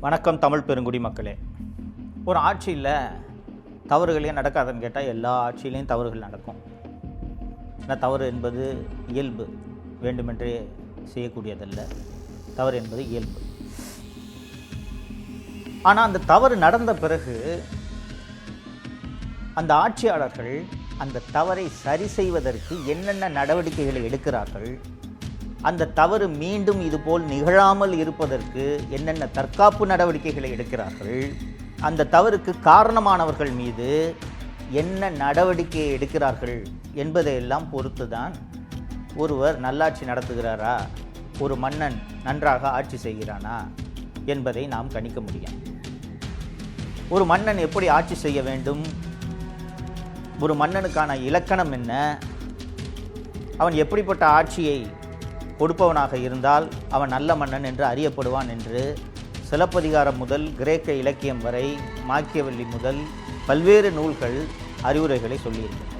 வணக்கம் தமிழ் பெருங்குடி மக்களே. ஒரு ஆட்சியில் தவறுகளே நடக்காதுன்னு கேட்டால் எல்லா ஆட்சியிலையும் தவறுகள் நடக்கும். ஏன்னா தவறு என்பது இயல்பு, வேண்டுமென்றே செய்யக்கூடியதல்ல. தவறு என்பது இயல்பு. ஆனால் அந்த தவறு நடந்த பிறகு அந்த ஆட்சியாளர்கள் அந்த தவறை சரி செய்வதற்கு என்னென்ன நடவடிக்கைகளை எடுக்கிறார்கள், அந்த தவறு மீண்டும் இதுபோல் நிகழாமல் இருப்பதற்கு என்னென்ன தற்காப்பு நடவடிக்கைகளை எடுக்கிறார்கள், அந்த தவறுக்கு காரணமானவர்கள் மீது என்ன நடவடிக்கையை எடுக்கிறார்கள் என்பதையெல்லாம் பொறுத்து தான் ஒருவர் நல்லாட்சி நடத்துகிறாரா, ஒரு மன்னன் நன்றாக ஆட்சி செய்கிறானா என்பதை நாம் கணிக்க முடியும். ஒரு மன்னன் எப்படி ஆட்சி செய்ய வேண்டும், ஒரு மன்னனுக்கான இலக்கணம் என்ன, அவன் எப்படிப்பட்ட ஆட்சியை கொடுப்பவனாக இருந்தால் அவன் நல்ல மன்னன் என்று அறியப்படுவான் என்று சிலப்பதிகாரம் முதல் கிரேக்க இலக்கியம் வரை, மாக்கியவெல்லி முதல் பல்வேறு நூல்கள் அறிவுரைகளை சொல்லியிருக்கிறது.